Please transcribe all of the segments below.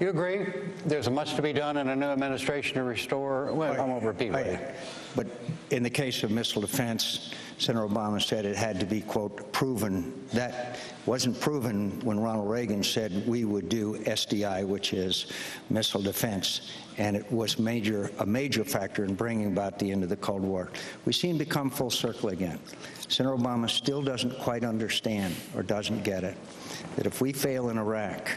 You agree there's much to be done in a new administration to restore, well, I won't repeat it. But in the case of missile defense, Senator Obama said it had to be, quote, proven. That wasn't proven when Ronald Reagan said we would do SDI, which is missile defense, and it was a major factor in bringing about the end of the Cold War. We seem to come full circle again. Senator Obama still doesn't quite understand, or doesn't get it, that if we fail in Iraq,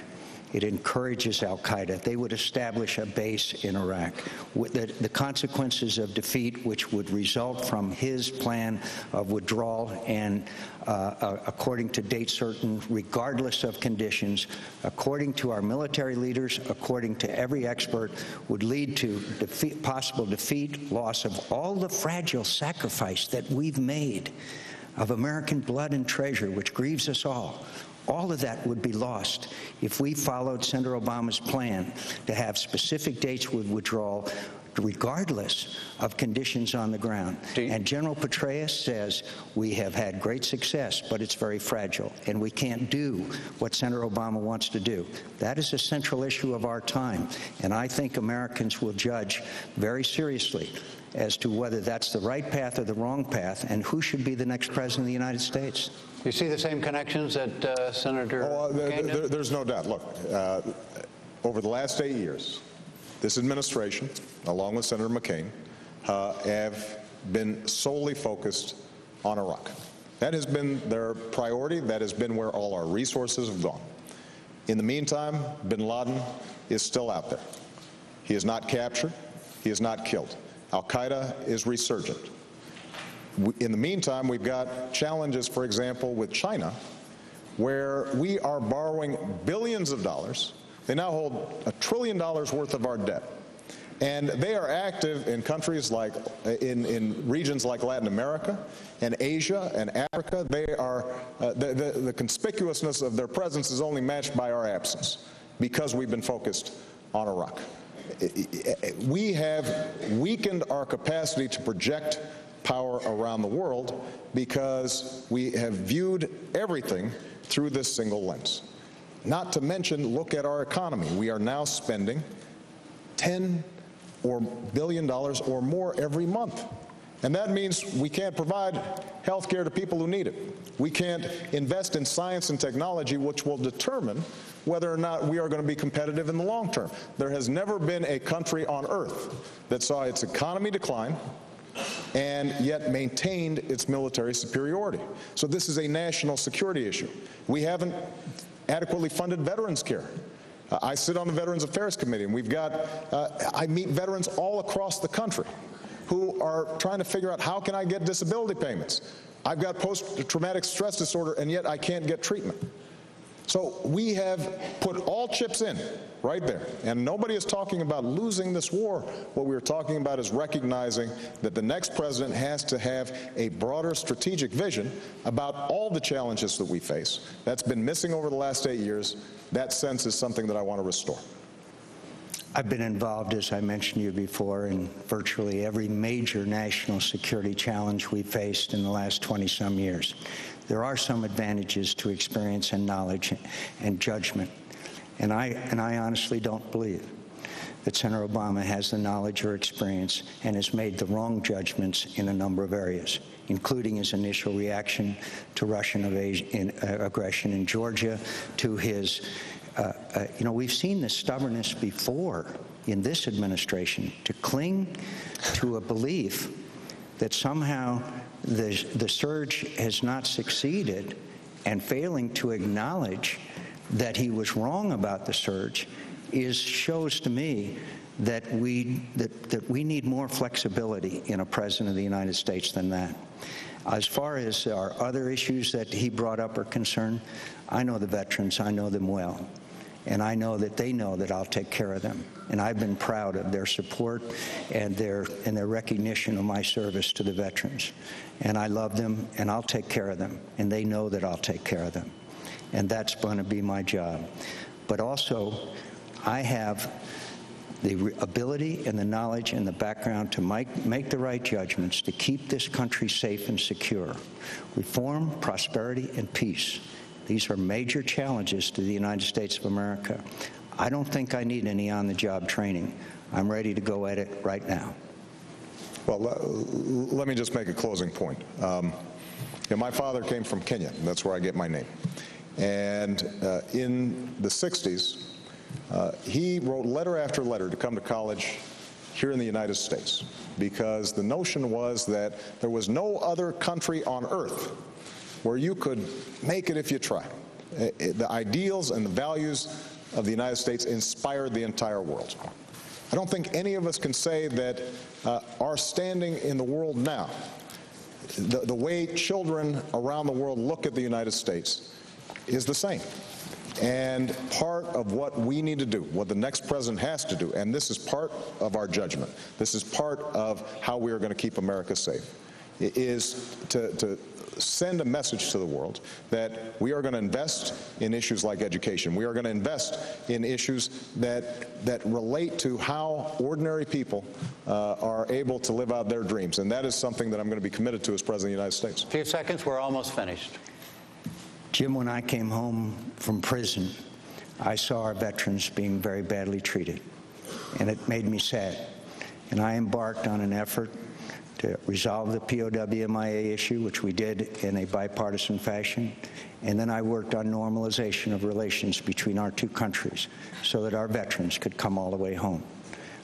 it encourages al-Qaeda. They would establish a base in Iraq. The consequences of defeat, which would result from his plan of withdrawal and, according to date certain, regardless of conditions, according to our military leaders, according to every expert, would lead to possible defeat, loss of all the fragile sacrifice that we've made of American blood and treasure, which grieves us all. All of that would be lost if we followed Senator Obama's plan to have specific dates with withdrawal, regardless of conditions on the ground. And General Petraeus says we have had great success, but it's very fragile, and we can't do what Senator Obama wants to do. That is a central issue of our time, and I think Americans will judge very seriously as to whether that's the right path or the wrong path, and who should be the next president of the United States. You see the same connections that Senator McCain? There's no doubt. Look, over the last 8 years, this administration, along with Senator McCain, have been solely focused on Iraq. That has been their priority. That has been where all our resources have gone. In the meantime, bin Laden is still out there. He is not captured. He is not killed. Al-Qaeda is resurgent. In the meantime, we've got challenges, for example, with China, where we are borrowing billions of dollars. They now hold $1 trillion worth of our debt. And they are active in countries like, in regions like Latin America and Asia and Africa. They are, the conspicuousness of their presence is only matched by our absence because we've been focused on Iraq. We have weakened our capacity to project power around the world because we have viewed everything through this single lens. Not to mention, look at our economy. We are now spending $10 billion or more every month. And that means we can't provide health care to people who need it. We can't invest in science and technology, which will determine whether or not we are going to be competitive in the long term. There has never been a country on earth that saw its economy decline and yet maintained its military superiority. So this is a national security issue. We haven't adequately funded veterans care. I sit on the Veterans Affairs Committee, and we've got, I meet veterans all across the country who are trying to figure out, how can I get disability payments? I've got post-traumatic stress disorder, and yet I can't get treatment. So we have put all chips in right there, and nobody is talking about losing this war. What we're talking about is recognizing that the next president has to have a broader strategic vision about all the challenges that we face. That's been missing over the last 8 years. That sense is something that I want to restore. I've been involved, as I mentioned to you before, in virtually every major national security challenge we've faced in the last 20-some years. There are some advantages to experience and knowledge and judgment. And I honestly don't believe that Senator Obama has the knowledge or experience and has made the wrong judgments in a number of areas, including his initial reaction to Russian aggression in Georgia, to his, we've seen this stubbornness before in this administration, to cling to a belief that somehow the surge has not succeeded, and failing to acknowledge that he was wrong about the surge shows to me that we need more flexibility in a president of the United States than that. As far as our other issues that he brought up are concerned, I know the veterans, I know them well. And I know that they know that I'll take care of them. And I've been proud of their support and their recognition of my service to the veterans. And I love them, and I'll take care of them. And they know that I'll take care of them. And that's going to be my job. But also, I have the ability and the knowledge and the background to make the right judgments to keep this country safe and secure. Reform, prosperity, and peace. These are major challenges to the United States of America. I don't think I need any on-the-job training. I'm ready to go at it right now. Well, let me just make a closing point. My father came from Kenya. That's where I get my name. And in the 60s, he wrote letter after letter to come to college here in the United States, because the notion was that there was no other country on earth where you could make it if you try. The ideals and the values of the United States inspired the entire world. I don't think any of us can say that our standing in the world now, the way children around the world look at the United States, is the same. And part of what we need to do, what the next president has to do, and this is part of our judgment, this is part of how we are going to keep America safe, is to send a message to the world that we are going to invest in issues like education. We are going to invest in issues that relate to how ordinary people are able to live out their dreams. And that is something that I'm going to be committed to as President of the United States. A few seconds, we're almost finished. Jim, when I came home from prison, I saw our veterans being very badly treated, and it made me sad. And I embarked on an effort to resolve the POW-MIA issue, which we did in a bipartisan fashion. And then I worked on normalization of relations between our two countries so that our veterans could come all the way home.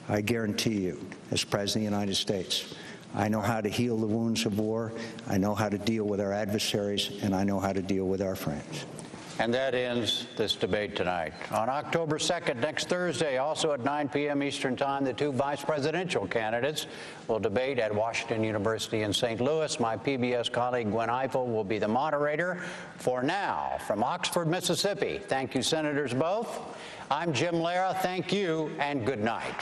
I guarantee you, as President of the United States, I know how to heal the wounds of war, I know how to deal with our adversaries, and I know how to deal with our friends. And that ends this debate tonight. On October 2nd, next Thursday, also at 9 p.m. Eastern Time, the two vice presidential candidates will debate at Washington University in St. Louis. My PBS colleague Gwen Eiffel will be the moderator. For now, from Oxford, Mississippi, thank you, Senators, both. I'm Jim Lara. Thank you, and good night.